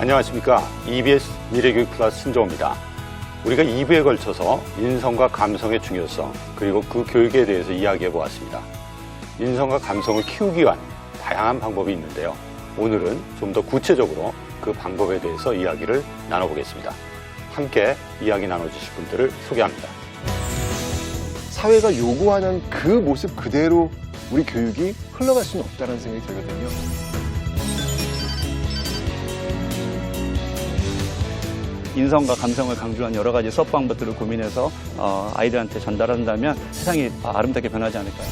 안녕하십니까. EBS 미래교육 플러스 신종호입니다. 우리가 2부에 걸쳐서 인성과 감성의 중요성 그리고 그 교육에 대해서 이야기해 보았습니다. 인성과 감성을 키우기 위한 다양한 방법이 있는데요. 오늘은 좀 더 구체적으로 그 방법에 대해서 이야기를 나눠보겠습니다. 함께 이야기 나눠주실 분들을 소개합니다. 사회가 요구하는 그 모습 그대로 우리 교육이 흘러갈 수는 없다는 생각이 들거든요. 인성과 감성을 강조한 여러 가지 수업 방법들을 고민해서 아이들한테 전달한다면 세상이 아름답게 변하지 않을까요?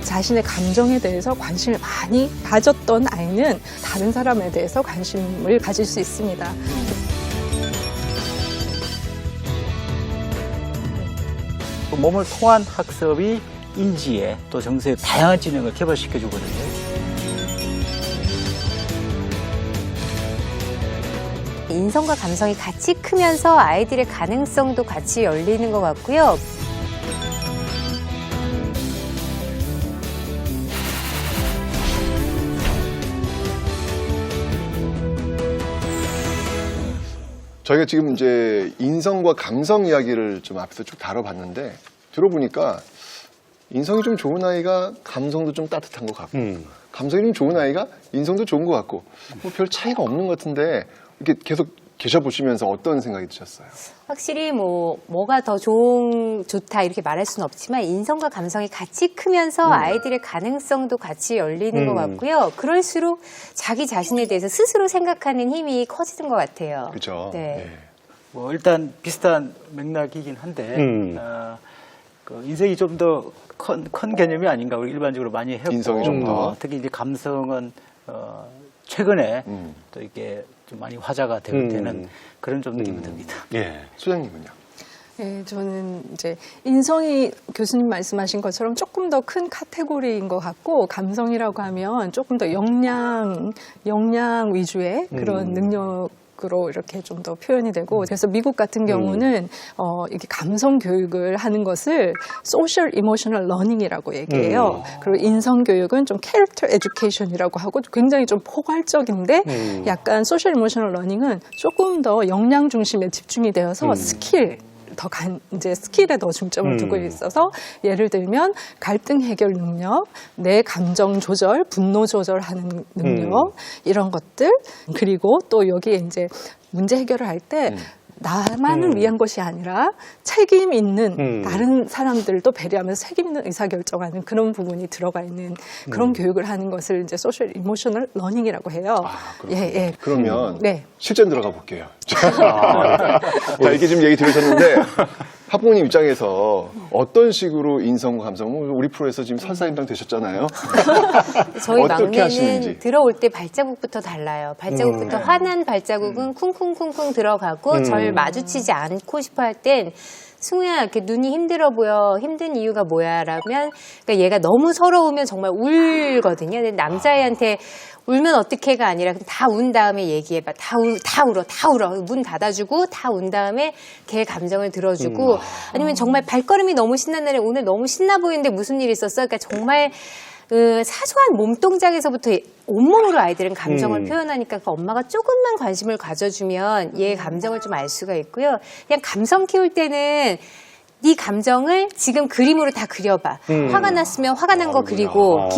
자신의 감정에 대해서 관심을 많이 가졌던 아이는 다른 사람에 대해서 관심을 가질 수 있습니다. 몸을 통한 학습이 인지에 또 정서의 다양한 지능을 개발시켜 주거든요. 인성과 감성이 같이 크면서 아이들의 가능성도 같이 열리는 것 같고요. 저희가 지금 이제 인성과 감성 이야기를 좀 앞에서 쭉 다뤄봤는데 들어보니까 인성이 좀 좋은 아이가 감성도 좀 따뜻한 것 같고 감성이 좀 좋은 아이가 인성도 좋은 것 같고 뭐 별 차이가 없는 것 같은데 이렇게 계속 계셔보시면서 어떤 생각이 드셨어요? 확실히 뭐가 더 좋다 이렇게 말할 수는 없지만 인성과 감성이 같이 크면서 아이들의 가능성도 같이 열리는 것 같고요. 그럴수록 자기 자신에 대해서 스스로 생각하는 힘이 커지는 것 같아요. 그렇죠. 네. 뭐 일단 비슷한 맥락이긴 한데 그 인성이 좀 더 큰 개념이 아닌가 우리 일반적으로 많이 했고 인성이 좀 더. 특히 이제 감성은 최근에 또 이게 좀 많이 화제가 되고 되는 그런 좀 느낌이 듭니다. 예. 소장님은요? 네, 저는 이제 인성이 교수님 말씀하신 것처럼 조금 더 큰 카테고리인 것 같고 감성이라고 하면 조금 더 역량 위주의 그런 능력으로 이렇게 좀 더 표현이 되고 그래서 미국 같은 경우는 이게 감성 교육을 하는 것을 social emotional learning이라고 얘기해요. 그리고 인성 교육은 좀 character education이라고 하고 굉장히 좀 포괄적인데 약간 social emotional learning은 조금 더 역량 중심에 집중이 되어서 이제 스킬에 더 중점을 두고 있어서 예를 들면 갈등 해결 능력, 내 감정 조절, 분노 조절하는 능력 이런 것들 그리고 또 여기에 이제 문제 해결을 할 때 나만을 위한 것이 아니라 책임 있는 다른 사람들도 배려하면서 책임 있는 의사결정하는 그런 부분이 들어가 있는 그런 교육을 하는 것을 이제 소셜 이모셔널 러닝이라고 해요. 예. 그러면 네. 실전 들어가 볼게요. 자, 이렇게 지금 얘기 들으셨는데 학부모님 입장에서 어떤 식으로 인성과 감성, 우리 프로에서 지금 설사임당 되셨잖아요. 저희 어떻게 막내는 하시는지. 들어올 때 발자국부터 달라요. 발자국부터 화난 발자국은 쿵쿵쿵쿵 들어가고 절 마주치지 않고 싶어 할 땐 승우야 이렇게 눈이 힘들어 보여. 힘든 이유가 뭐야? 라면 그러니까 얘가 너무 서러우면 정말 울거든요. 근데 남자애한테 울면 어떡해가 아니라 다 운 다음에 얘기해봐. 다 울어. 문 닫아주고 다 운 다음에 걔 감정을 들어주고 아니면 정말 발걸음이 너무 신난 날에 오늘 너무 신나 보이는데 무슨 일 있었어? 그러니까 정말 그 사소한 몸동작에서부터 온몸으로 아이들은 감정을 표현하니까 그 엄마가 조금만 관심을 가져주면 얘의 감정을 좀 알 수가 있고요. 그냥 감성 키울 때는 네 감정을 지금 그림으로 다 그려봐. 화가 났으면 화가 난 거 그리고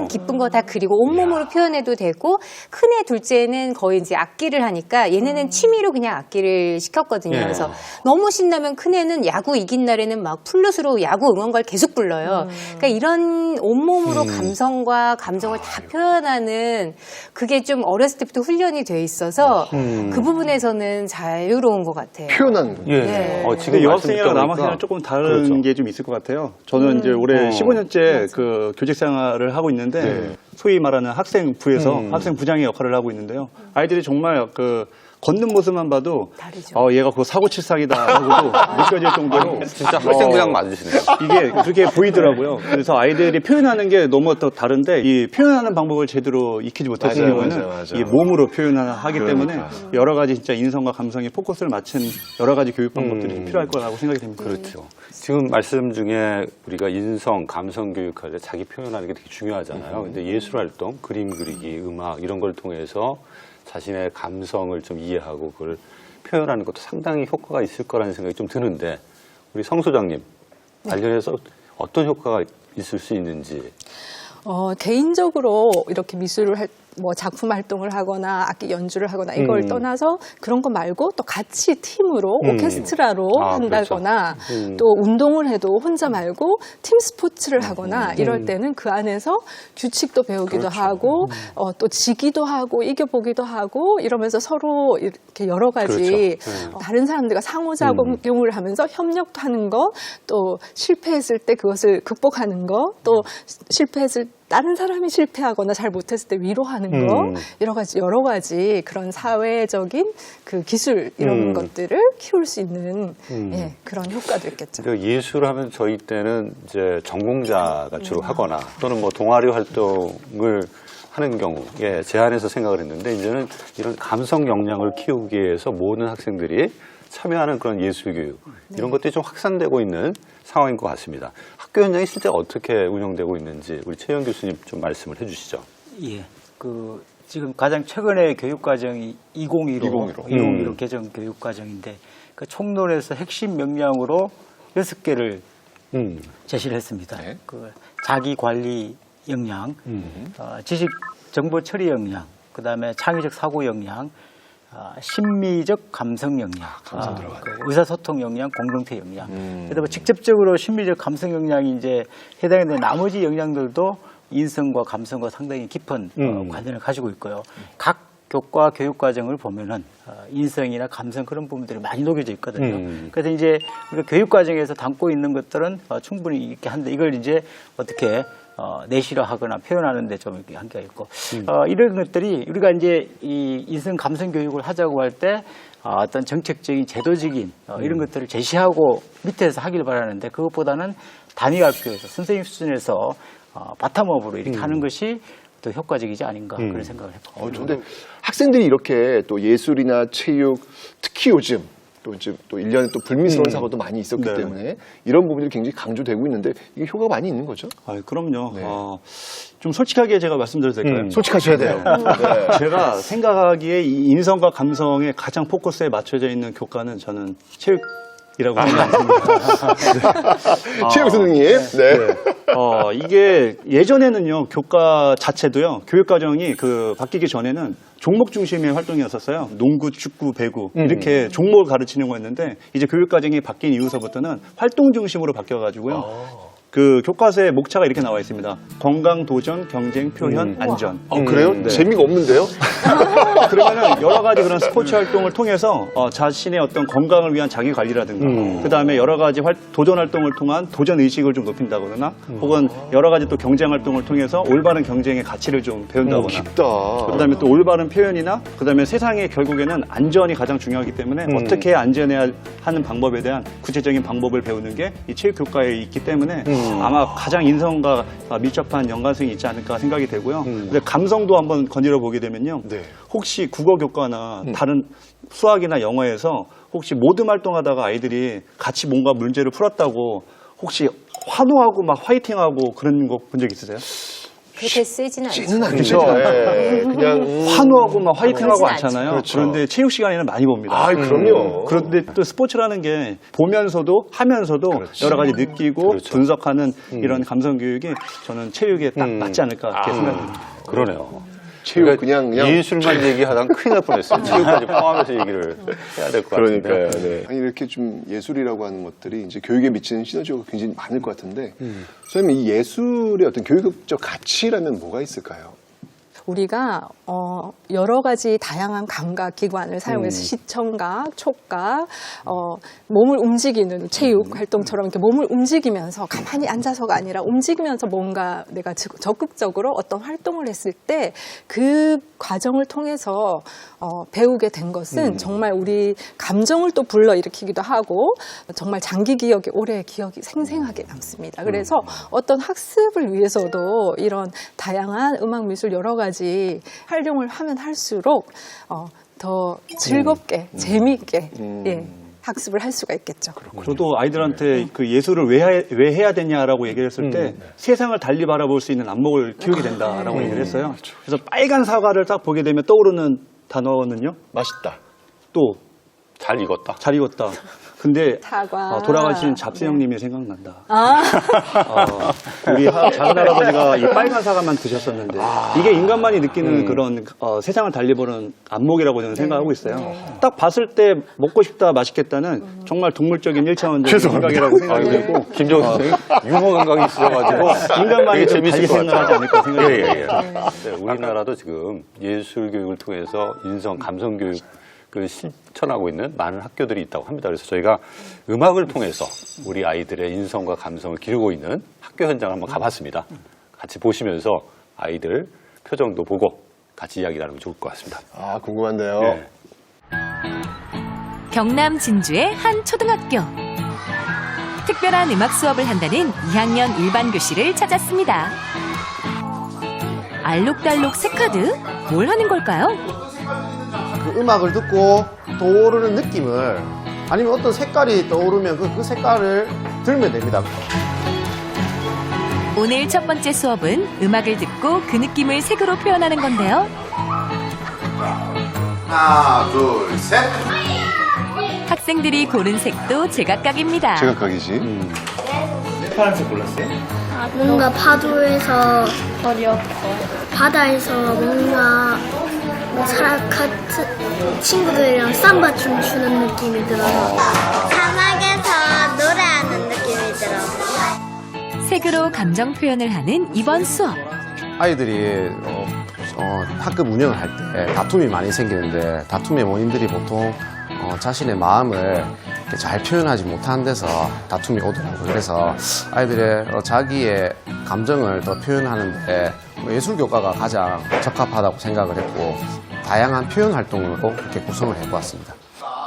기쁜 거 다 그리고 온몸으로 표현해도 되고 큰애 둘째는 거의 이제 악기를 하니까 얘네는 취미로 그냥 악기를 시켰거든요. 그래서 너무 신나면 큰애는 야구 이긴 날에는 막 플룻으로 야구 응원가를 계속 불러요. 그러니까 이런 온몸으로 감성과 감정을 다 표현하는 그게 좀 어렸을 때부터 훈련이 돼 있어서 그 부분에서는 자유로운 것 같아요. 표현하는군요. 예. 네. 지금 여학생이랑 남학생이랑 조금 다른 그렇죠. 게 좀 있을 것 같아요. 저는 이제 올해 15년째 그 교직 생활을 하고 있는데 소위 말하는 학생부에서 학생 부장의 역할을 하고 있는데요. 아이들이 정말 그 걷는 모습만 봐도 다르죠. 얘가 그 사고칠상이다 하고도 느껴질 정도로 진짜 학생부양 맞으시네요. 이게 그렇게 보이더라고요. 그래서 아이들이 표현하는 게 너무 또 다른데 이 표현하는 방법을 제대로 익히지 못했을 맞아요, 경우는 맞아요. 이 몸으로 표현하기 때문에 그러니까. 여러 가지 진짜 인성과 감성에 포커스를 맞춘 여러 가지 교육 방법들이 좀 필요할 거라고 생각이 됩니다. 그렇죠. 지금 말씀 중에 우리가 인성, 감성 교육할 때 자기 표현하는 게 되게 중요하잖아요. 근데 예술 활동, 그림 그리기, 음악 이런 걸 통해서 자신의 감성을 좀 이해하고 그걸 표현하는 것도 상당히 효과가 있을 거라는 생각이 좀 드는데 우리 성 소장님 관련해서 어떤 효과가 있을 수 있는지. 개인적으로 이렇게 미술을 뭐 작품 활동을 하거나 악기 연주를 하거나 이걸 떠나서 그런 거 말고 또 같이 팀으로 오케스트라로 한다거나 그렇죠. 또 운동을 해도 혼자 말고 팀 스포츠를 하거나 이럴 때는 그 안에서 규칙도 배우기도 하고 또 지기도 하고 이겨보기도 하고 이러면서 서로 이렇게 여러 가지 다른 사람들과 상호작용을 하면서 협력도 하는 거, 또 실패했을 때 그것을 극복하는 거, 또 실패했을 다른 사람이 실패하거나 잘 못했을 때 위로하는 거, 여러 가지 그런 사회적인 그 기술 이런 것들을 키울 수 있는 예, 그런 효과도 있겠죠. 그러니까 예술하면 저희 때는 이제 전공자가 주로 하거나 또는 뭐 동아리 활동을 하는 경우에 제한해서 생각을 했는데 이제는 이런 감성 역량을 키우기 위해서 모든 학생들이 참여하는 그런 예술 교육 이런 것들이 좀 확산되고 있는 상황인 것 같습니다. 학교 현장이 실제 어떻게 운영되고 있는지 우리 최영 교수님 좀 말씀을 해주시죠. 예. 지금 가장 최근에 교육과정이 2015 개정 교육과정인데 그 총론에서 핵심 명령으로 6개를 제시를 했습니다. 네. 자기 관리 역량, 지식 정보 처리 역량, 그다음에 창의적 사고 역량, 심미적 감성 역량, 의사소통 역량, 공동체 역량. 그래서 직접적으로 심미적 감성 역량이 이제 해당되는 나머지 역량들도 인성과 감성과 상당히 깊은 관련을 가지고 있고요. 각 교과 교육과정을 보면은 인성이나 감성 그런 부분들이 많이 녹여져 있거든요. 그래서 이제 우리가 교육과정에서 담고 있는 것들은 충분히 있게 한데 이걸 이제 어떻게 내실화하거나 표현하는데 좀 이렇게 한계가 있고 이런 것들이 우리가 이제 이 인성 감성 교육을 하자고 할 때 어떤 정책적인 제도적인 이런 것들을 제시하고 밑에서 하길 바라는데 그것보다는 단위학교에서 선생님 수준에서 바텀업으로 이렇게 하는 것이 더 효과적이지 아닌가 그런 생각을 해봅니다. 근데 학생들이 이렇게 또 예술이나 체육, 특히 요즘 또 이제 또 1년에 또 불미스러운 사고도 많이 있었기 네. 때문에 이런 부분들이 굉장히 강조되고 있는데 이게 효과가 많이 있는 거죠? 그럼요. 네. 좀 솔직하게 제가 말씀드려도 될까요? 솔직하셔야 돼요. 네. 제가 생각하기에 이 인성과 감성에 가장 포커스에 맞춰져 있는 교과는 저는 체육이라고 생각합니다. 최영 선생님. 네. 이게 예전에는요, 교과 자체도요, 교육과정이 바뀌기 전에는 종목 중심의 활동이었었어요. 농구, 축구, 배구. 이렇게 종목을 가르치는 거였는데, 이제 교육과정이 바뀐 이후서부터는 활동 중심으로 바뀌어가지고요. 그 교과서에 목차가 이렇게 나와 있습니다. 건강, 도전, 경쟁, 표현, 안전. 그래요? 네. 재미가 없는데요? 그러면은 여러 가지 그런 스포츠 활동을 통해서 자신의 어떤 건강을 위한 자기 관리라든가, 그 다음에 여러 가지 도전 활동을 통한 도전 의식을 좀 높인다거나, 혹은 여러 가지 또 경쟁 활동을 통해서 올바른 경쟁의 가치를 좀 배운다거나, 깊다. 그 다음에 또 올바른 표현이나, 그 다음에 세상에 결국에는 안전이 가장 중요하기 때문에 어떻게 안전해야 하는 방법에 대한 구체적인 방법을 배우는 게 이 체육 교과에 있기 때문에 아마 가장 인성과 밀접한 연관성이 있지 않을까 생각이 되고요. 근데 감성도 한번 건드려 보게 되면요. 네. 혹시 국어 교과나 다른 수학이나 영어에서 혹시 모듬 활동하다가 아이들이 같이 뭔가 문제를 풀었다고 혹시 환호하고 막 화이팅하고 그런 거 본 적 있으세요? 그렇게 세진 않죠. 찌는 않죠. 예. 그냥 환호하고 막 화이팅하고 그러진 않잖아요. 그렇죠. 그런데 체육 시간에는 많이 봅니다. 아, 그럼요. 그런데 또 스포츠라는 게 보면서도 하면서도 여러 가지 느끼고 분석하는 이런 감성 교육이 저는 체육에 딱 맞지 않을까 이렇게 생각합니다. 그러네요. 체육 그냥 예술만 얘기하다가 큰일 날 뻔했어요. 체육까지 포함해서 얘기를 해야 될 것 같은데. 그러니까요. 네. 아니, 이렇게 좀 예술이라고 하는 것들이 이제 교육에 미치는 시너지가 굉장히 많을 것 같은데, 선생님 이 예술의 어떤 교육적 가치라면 뭐가 있을까요? 우리가 여러 가지 다양한 감각 기관을 사용해서 시청각, 촉각, 몸을 움직이는 체육 활동처럼 이렇게 몸을 움직이면서 가만히 앉아서가 아니라 움직이면서 뭔가 내가 적극적으로 어떤 활동을 했을 때 그 과정을 통해서 배우게 된 것은 정말 우리 감정을 또 불러일으키기도 하고 정말 장기 기억에 오래 기억이 생생하게 남습니다. 그래서 어떤 학습을 위해서도 이런 다양한 음악 미술 여러 가지 활용을 하면 할수록 더 즐겁게 재미있게 예, 학습을 할 수가 있겠죠. 저도 아이들한테 그 예술을 왜 해야 되냐라고 얘기를 했을 때 세상을 달리 바라볼 수 있는 안목을 키우게 된다라고 얘기를 했어요. 그래서 빨간 사과를 딱 보게 되면 떠오르는 단어는요. 맛있다. 또 잘 익었다. 잘 익었다. 근데 사과. 돌아가신 잡스형님이 생각난다. 우리 작은 할아버지가 이 빨간 사과만 드셨었는데 이게 인간만이 느끼는 그런 세상을 달리 보는 안목이라고 저는 생각하고 있어요. 딱 봤을 때 먹고 싶다, 맛있겠다는 정말 동물적인 1차원적인 생각이라고 생각이 들고 김정은 선생님 유머 감각이 있어가지고 인간만이 되게 좀 달리 재밌을 것 생각하지 같아요. 않을까 생각이 예. 듭니다. 네, 우리나라도 지금 예술 교육을 통해서 인성, 감성 교육 그 실천하고 있는 많은 학교들이 있다고 합니다. 그래서 저희가 음악을 통해서 우리 아이들의 인성과 감성을 기르고 있는 학교 현장을 한번 가봤습니다. 같이 보시면서 아이들 표정도 보고 같이 이야기 나누면 좋을 것 같습니다. 아, 궁금한데요. 네. 경남 진주의 한 초등학교. 특별한 음악 수업을 한다는 2학년 일반 교실을 찾았습니다. 알록달록 새 카드? 뭘 하는 걸까요? 그 음악을 듣고 떠오르는 느낌을 아니면 어떤 색깔이 떠오르면 그 색깔을 들면 됩니다. 오늘 첫 번째 수업은 음악을 듣고 그 느낌을 색으로 표현하는 건데요. 하나, 둘, 셋. 학생들이 고른 색도 제각각입니다. 제각각이지. 뭔가 파도에서 바다에서 뭔가 같은 친구들이랑 삼바 춤추는 느낌이 들어서 사막에서 노래하는 느낌이 들어. 색으로 감정 표현을 하는 이번 수업. 아이들이 학급 운영을 할 때 다툼이 많이 생기는데 다툼의 원인들이 보통 자신의 마음을 잘 표현하지 못하는 데서 다툼이 오더라고요. 그래서 아이들의 자기의 감정을 더 표현하는데 예술교과가 가장 적합하다고 생각을 했고 다양한 표현 활동으로 이렇게 구성을 해보았습니다.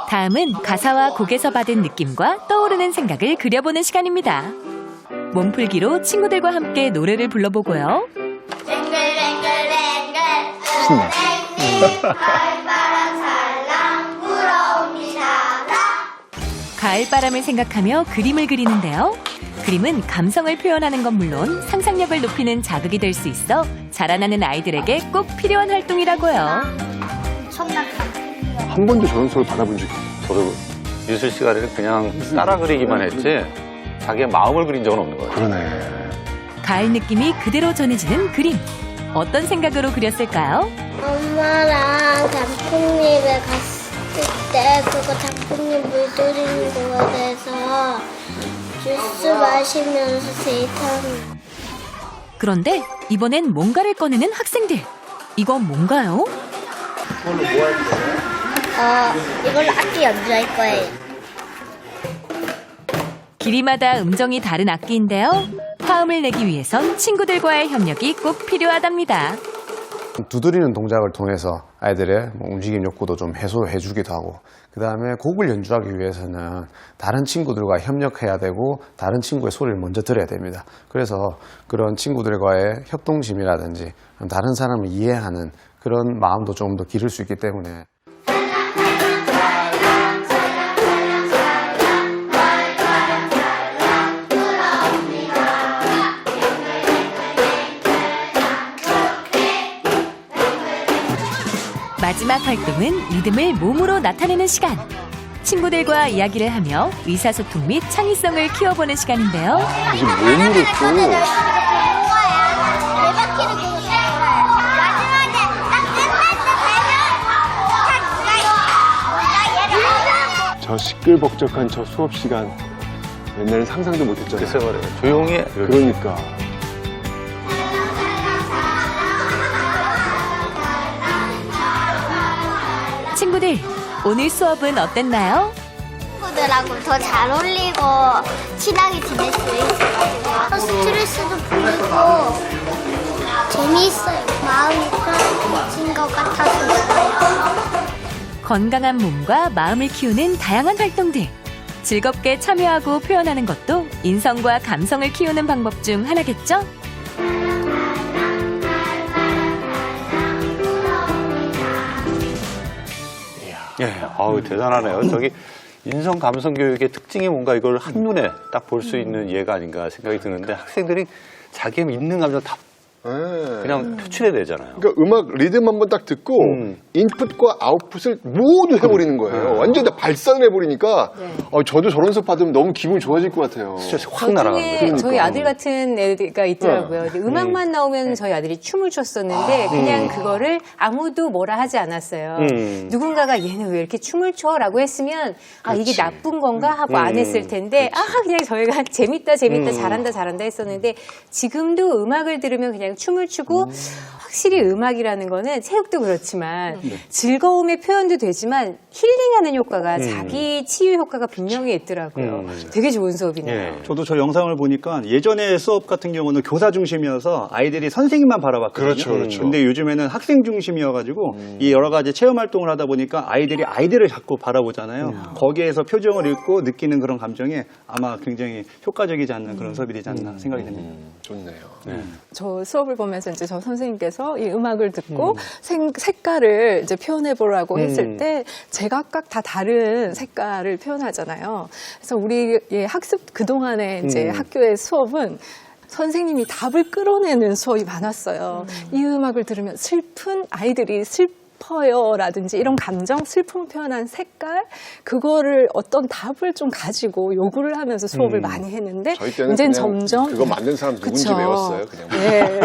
다음은 가사와 곡에서 받은 느낌과 떠오르는 생각을 그려보는 시간입니다. 몸풀기로 친구들과 함께 노래를 불러보고요. 가을바람을 생각하며 그림을 그리는데요. 그림은 감성을 표현하는 건 물론 상상력을 높이는 자극이 될 수 있어 자라나는 아이들에게 꼭 필요한 활동이라고요. 한 번도 저런 수업을 받아본 적이 없어요. 저도 미술 시간에 그냥 따라 그리기만 했지 자기의 마음을 그린 적은 없는 거예요. 그러네. 가을 느낌이 그대로 전해지는 그림. 어떤 생각으로 그렸을까요? 엄마랑 단풍잎에 갔을 때 그거 단풍잎 물들이는 거에 대해서 주스 마시면서 데이트하는. 그런데 이번엔 뭔가를 꺼내는 학생들. 이건 뭔가요? 이걸로 악기 연주할 거예요. 길이마다 음정이 다른 악기인데요. 화음을 내기 위해선 친구들과의 협력이 꼭 필요하답니다. 두드리는 동작을 통해서 아이들의 움직임 욕구도 좀 해소해 주기도 하고 그 다음에 곡을 연주하기 위해서는 다른 친구들과 협력해야 되고 다른 친구의 소리를 먼저 들어야 됩니다. 그래서 그런 친구들과의 협동심이라든지 다른 사람을 이해하는 그런 마음도 좀 더 기를 수 있기 때문에 마지막 활동은 리듬을 몸으로 나타내는 시간. 친구들과 이야기를 하며 의사소통 및 창의성을 키워보는 시간인데요. 이게 몸으로 또 저 시끌벅적한 저 수업 시간 옛날엔 상상도 못했잖아요. 글쎄 말이에요. 조용히 그러니까 친구들, 오늘 수업은 어땠나요? 친구들하고 더 잘 어울리고 친하게 지낼 수 있어가지고 스트레스도 풀리고 재미있어요. 마음이 편해진 것 같아서 좋아요. 건강한 몸과 마음을 키우는 다양한 활동들. 즐겁게 참여하고 표현하는 것도 인성과 감성을 키우는 방법 중 하나겠죠? 예, 아우 대단하네요. 저기 인성 감성 교육의 특징이 뭔가 이걸 한눈에 딱 볼 수 있는 예가 아닌가 생각이 드는데 학생들이 자기의 있는 감정 다 그냥 표출해야 되잖아요. 그러니까 음악 리듬 한번 딱 듣고 인풋과 아웃풋을 모두 해버리는 거예요. 완전 다 발산을 해버리니까 저도 저런 수업 받으면 너무 기분이 좋아질 것 같아요. 스트레스 확 날아가는 거죠. 저희 아들 같은 애가 있더라고요. 근데 음악만 나오면 저희 아들이 춤을 췄었는데 그냥 그거를 아무도 뭐라 하지 않았어요. 누군가가 얘는 왜 이렇게 춤을 춰? 라고 했으면 이게 나쁜 건가? 하고 안 했을 텐데 그냥 저희가 재밌다 잘한다 했었는데 지금도 음악을 들으면 그냥 춤을 추고 확실히 음악이라는 거는 체육도 그렇지만 즐거움의 표현도 되지만 힐링하는 효과가 자기 치유 효과가 분명히 있더라고요. 되게 좋은 수업이네요. 저도 저 영상을 보니까 예전에 수업 같은 경우는 교사 중심이어서 아이들이 선생님만 바라봤거든요. 그렇죠. 근데 요즘에는 학생 중심이어가지고 이 여러 가지 체험 활동을 하다 보니까 아이들이 아이들을 자꾸 바라보잖아요. 거기에서 표정을 읽고 느끼는 그런 감정이 아마 굉장히 효과적이지 않는 그런 수업이 되지 않나 생각이 듭니다. 좋네요. 저 수업을 보면서 이제 저 선생님께서 이 음악을 듣고 색깔을 이제 표현해 보라고 했을 때 제각각 다 다른 색깔을 표현하잖아요. 그래서 우리의 학습 그동안에 이제 학교의 수업은 선생님이 답을 끌어내는 수업이 많았어요. 이 음악을 들으면 슬픈 아이들이 슬퍼요라든지 이런 감정, 슬픔 표현한 색깔, 그거를 어떤 답을 좀 가지고 요구를 하면서 수업을 많이 했는데 저희 때는 이제는 그냥 점점 그거 만든 사람 누군지 그쵸. 외웠어요. 그냥 네.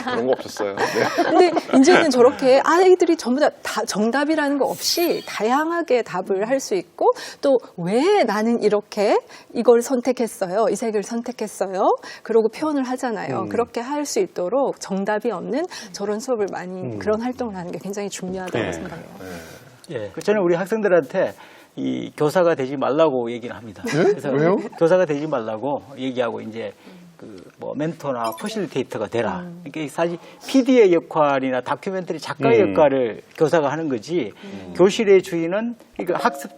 그런 거 없었어요. 네. 근데 이제는 저렇게 아이들이 전부 다 정답이라는 거 없이 다양하게 답을 할 수 있고 또 왜 나는 이렇게 이걸 선택했어요, 이 색을 선택했어요, 그러고 표현을 하잖아요. 그렇게 할 수 있도록 정답이 없는 저런 수업을 많이 그런 활동을 하는 게 굉장히 중요하다고 생각해요. 예, 저는 우리 학생들한테 이 교사가 되지 말라고 얘기를 합니다. 그래서 왜요? 교사가 되지 말라고 얘기하고 이제 그 뭐 멘토나 퍼실리테이터가 되라. 이게 사실 PD의 역할이나 다큐멘터리 작가의 역할을 교사가 하는 거지. 교실의 주인은 이거 학습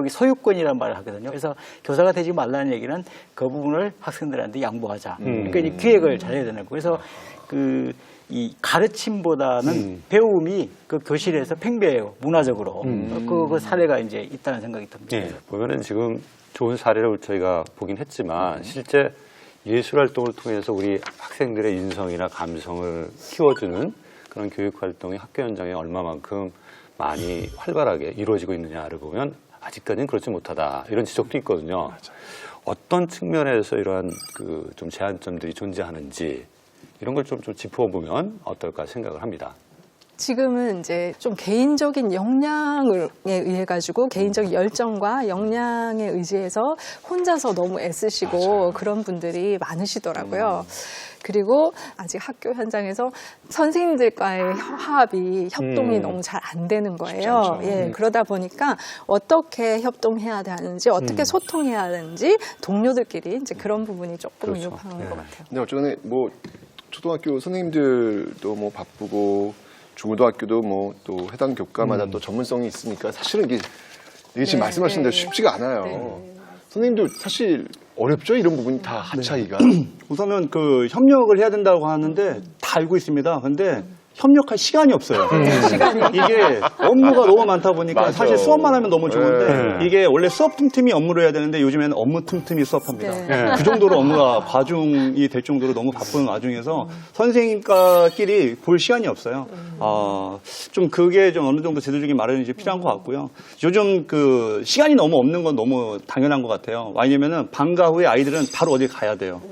소유권이라는 말을 하거든요. 그래서 교사가 되지 말라는 얘기는 그 부분을 학생들한테 양보하자. 그러니까 이제 기획을 잘해야 되는 거고. 그래서 이 가르침보다는 배움이 그 교실에서 팽배해요. 문화적으로. 그 사례가 이제 있다는 생각이 듭니다. 예, 보면은 지금 좋은 사례를 저희가 보긴 했지만 실제 예술 활동을 통해서 우리 학생들의 인성이나 감성을 키워주는 그런 교육 활동이 학교 현장에 얼마만큼 많이 활발하게 이루어지고 있느냐를 보면 아직까지는 그렇지 못하다 이런 지적도 있거든요. 어떤 측면에서 이러한 그 좀 제한점들이 존재하는지 이런 걸 좀 짚어보면 어떨까 생각을 합니다. 지금은 이제 좀 개인적인 역량에 의해 가지고 개인적인 열정과 역량에 의지해서 혼자서 너무 애쓰시고 그런 분들이 많으시더라고요. 그리고 아직 학교 현장에서 선생님들과의 협동이 너무 잘 안 되는 거예요. 예, 그러다 보니까 어떻게 협동해야 되는지, 어떻게 소통해야 되는지 동료들끼리 이제 그런 부분이 조금 미흡한 것 같아요. 근데 어쨌든 뭐 초등학교 선생님들도 뭐 바쁘고 중고등학교도 뭐 또 해당 교과마다 또 전문성이 있으니까 사실은 이게 지금 말씀하신 대로 쉽지가 않아요. 선생님도 사실 어렵죠? 이런 부분이 다 합차이가. 우선은 그 협력을 해야 된다고 하는데 다 알고 있습니다. 근데 협력할 시간이 없어요. 이게 업무가 너무 많다 보니까 맞아. 사실 수업만 하면 너무 좋은데 이게 원래 수업 틈틈이 업무를 해야 되는데 요즘에는 업무 틈틈이 수업합니다. 그 정도로 업무가 과중이 될 정도로 너무 바쁜 와중에서 선생님과끼리 볼 시간이 없어요. 좀 그게 좀 어느 정도 제도적인 마련이 이제 필요한 것 같고요. 요즘 그 시간이 너무 없는 건 너무 당연한 것 같아요. 왜냐면은 방과 후에 아이들은 바로 어디 가야 돼요.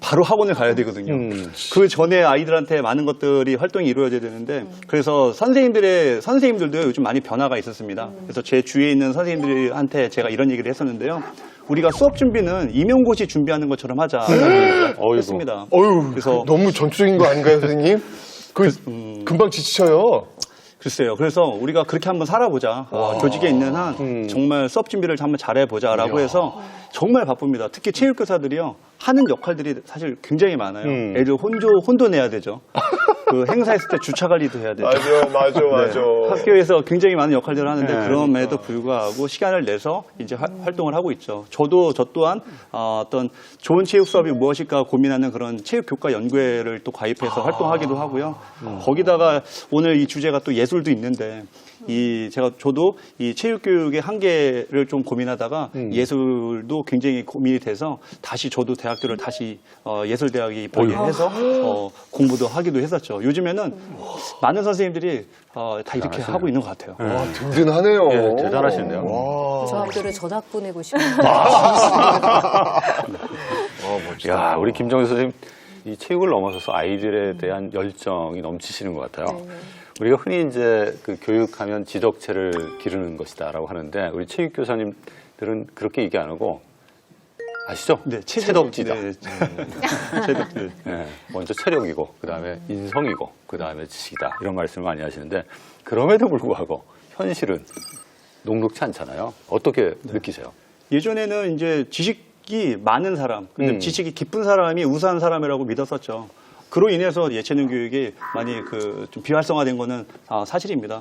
바로 학원을 가야 되거든요. 그 전에 아이들한테 많은 것들이 활동이 이루어져야 되는데 그래서 선생님들도 요즘 많이 변화가 있었습니다. 그래서 제 주위에 있는 선생님들한테 제가 이런 얘기를 했었는데요. 우리가 수업 준비는 임용고시 준비하는 것처럼 하자. 했습니다. 어휴, 그래서 너무 전투적인 거 아닌가요, 선생님? 금방 지쳐요. 글쎄요. 그래서 우리가 그렇게 한번 살아보자. 조직에 있는 한 정말 수업 준비를 한번 잘해보자라고 해서 정말 바쁩니다. 특히 체육교사들이요. 하는 역할들이 사실 굉장히 많아요. 애들 혼돈해야 되죠. 그 행사했을 때 주차 관리도 해야 되죠. 맞아. 학교에서 굉장히 많은 역할들을 하는데 그럼에도 불구하고 시간을 내서 이제 활동을 하고 있죠. 저 또한 어떤 좋은 체육 수업이 무엇일까 고민하는 그런 체육교과 연구회를 또 가입해서 활동하기도 하고요. 거기다가 오늘 이 주제가 또 예술도 있는데 저도 이 체육교육의 한계를 좀 고민하다가 예술도 굉장히 고민이 돼서 다시 저도 대학교를 다시 예술대학에 입학을 해서 공부도 하기도 했었죠. 요즘에는 많은 선생님들이 다 이렇게 하고 있는 것 같아요. 든든하네요. 네, 대단하시네요. 저 학교를 전학 보내고 싶어요. 멋지다. 야, 우리 김정수 선생님 이 체육을 넘어서서 아이들에 대한 열정이 넘치시는 것 같아요. 우리가 흔히 이제 그 교육하면 지덕체를 기르는 것이다라고 하는데 우리 체육교사님들은 그렇게 얘기 안 하고 아시죠? 네, 체덕지다. 네, 체덕들. 네, 먼저 체력이고 그다음에 인성이고 그다음에 지식이다 이런 말씀을 많이 하시는데 그럼에도 불구하고 현실은 녹록치 않잖아요. 어떻게 느끼세요? 예전에는 이제 지식이 많은 사람, 근데 지식이 깊은 사람이 우수한 사람이라고 믿었었죠. 그로 인해서 예체능 교육이 많이 좀 비활성화된 거는 사실입니다.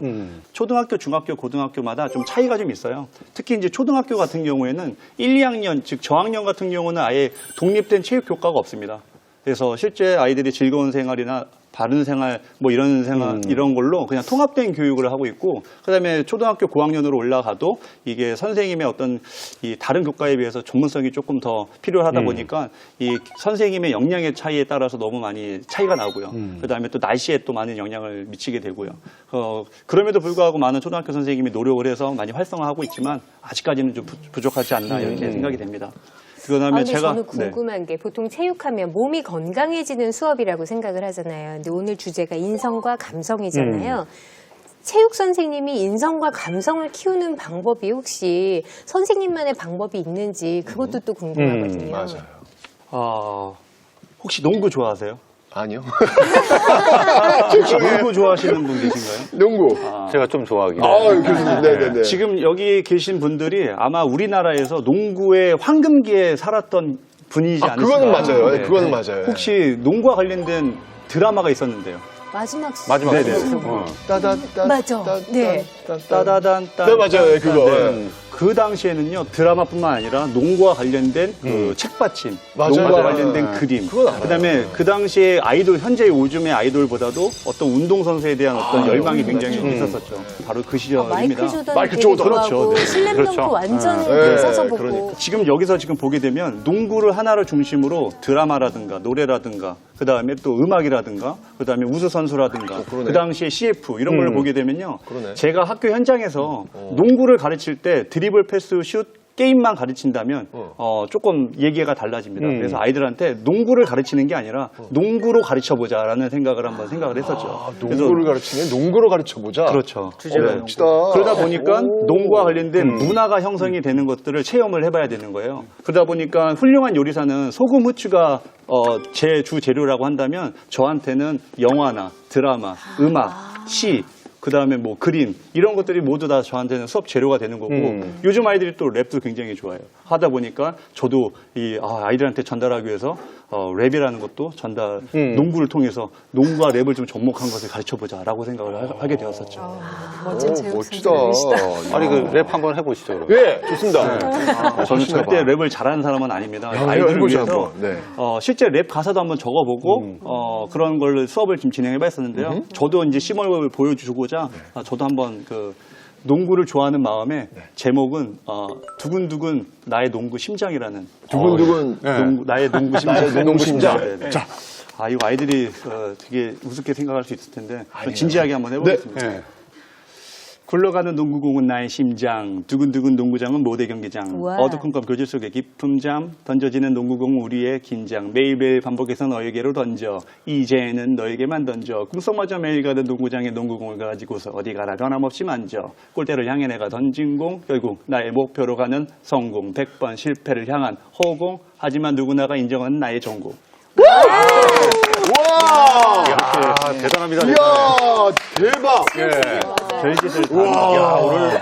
초등학교, 중학교, 고등학교마다 좀 차이가 좀 있어요. 특히 이제 초등학교 같은 경우에는 1, 2학년, 즉 저학년 같은 경우는 아예 독립된 체육 교과가 없습니다. 그래서 실제 아이들이 즐거운 생활이나 바른 생활, 뭐 이런 생활, 이런 걸로 그냥 통합된 교육을 하고 있고, 그 다음에 초등학교 고학년으로 올라가도 이게 선생님의 어떤 이 다른 교과에 비해서 전문성이 조금 더 필요하다 보니까 이 선생님의 역량의 차이에 따라서 너무 많이 차이가 나고요. 그 다음에 또 날씨에 또 많은 영향을 미치게 되고요. 그럼에도 불구하고 많은 초등학교 선생님이 노력을 해서 많이 활성화하고 있지만 아직까지는 좀 부족하지 않나 이렇게 생각이 됩니다. 그다음에 근데 저는 궁금한 게 보통 체육하면 몸이 건강해지는 수업이라고 생각을 하잖아요. 근데 오늘 주제가 인성과 감성이잖아요. 체육 선생님이 인성과 감성을 키우는 방법이 혹시 선생님만의 방법이 있는지 그것도 또 궁금하거든요. 맞아요. 혹시 농구 좋아하세요? 아니요. 혹시 농구 좋아하시는 분 계신가요? 농구. 제가 좀 좋아하긴 교수님. 네네네. 지금 여기 계신 분들이 아마 우리나라에서 농구의 황금기에 살았던 분이지 않으실까? 그거는 맞아요. 네. 그거는 맞아요. 혹시 농구와 관련된 드라마가 있었는데요. 마지막 네네. 맞아. 네. 따다단 네, 맞아요. 그거. 그 당시에는요 드라마뿐만 아니라 농구와 관련된 그 책받침, 맞아요. 농구와 맞아요. 관련된 그림, 그건 알아요. 그다음에 그 당시에 아이돌 현재 요즘의 아이돌보다도 어떤 운동 선수에 대한 어떤 열망이 굉장히 있었었죠. 바로 그 시절입니다. 마이클 조던 마이클 되게 조던. 좋아하고 그렇죠. 네. 슬램덩크 그렇죠. 완전 네. 써서 보고 그러니까. 지금 여기서 보게 되면 농구를 하나로 중심으로 드라마라든가 노래라든가 그 다음에 또 음악이라든가 그 다음에 우수 선수라든가 그러네. 그 당시에 CF 이런 걸 보게 되면요. 그러네. 제가 학교 현장에서 농구를 가르칠 때 드리블, 패스, 슛 게임만 가르친다면 조금 얘기가 달라집니다. 그래서 아이들한테 농구를 가르치는 게 아니라 농구로 가르쳐보자라는 생각을 했었죠. 농구를 가르치면 농구로 가르쳐보자. 그렇죠. 멋지다. 그러다 보니까 농구와 관련된 문화가 형성이 되는 것들을 체험을 해봐야 되는 거예요. 그러다 보니까 훌륭한 요리사는 소금, 후추가 제 주 재료라고 한다면 저한테는 영화나 드라마, 음악, 시, 그 다음에 뭐 그림 이런 것들이 모두 다 저한테는 수업 재료가 되는 거고 요즘 아이들이 또 랩도 굉장히 좋아해요. 하다 보니까 저도 아이들한테 전달하기 위해서 랩이라는 것도 농구를 통해서 농구와 랩을 좀 접목한 것을 가르쳐보자라고 생각을 하게 되었었죠. 멋진 체육 멋지다. 선생님이시다. 아니 그 랩 한번 해보시죠. 그럼. 예, 좋습니다. 저는 절대 랩을 잘하는 사람은 아닙니다. 아이들을 해보죠, 위해서 한번. 네. 실제 랩 가사도 한번 적어보고 그런 걸 수업을 지금 진행해봤었는데요. 저도 이제 시범을 보여주고자 저도 한번 농구를 좋아하는 마음에 제목은 두근두근 나의 농구 심장이라는 두근두근 나의 농구 심장. 나의 농구 심장. 네, 네. 자. 이거 아이들이 되게 우습게 생각할 수 있을 텐데 진지하게 한번 해보겠습니다. 네. 굴러가는 농구공은 나의 심장, 두근두근 농구장은 모대 경기장, 우와. 어두컴컴 교실 속의 깊은 잠, 던져지는 농구공 우리의 긴장, 매일매일 반복해서 너에게로 던져, 이제는 너에게만 던져, 꿈속마저 매일 가던 농구장의 농구공을 가지고서 어디 가나 변함없이 만져, 골대를 향해 내가 던진 공, 결국 나의 목표로 가는 성공, 100번 실패를 향한 허공, 하지만 누구나가 인정하는 나의 전공. 와! 대단합니다. 이야, 대박! 별짓을 다 야, 오늘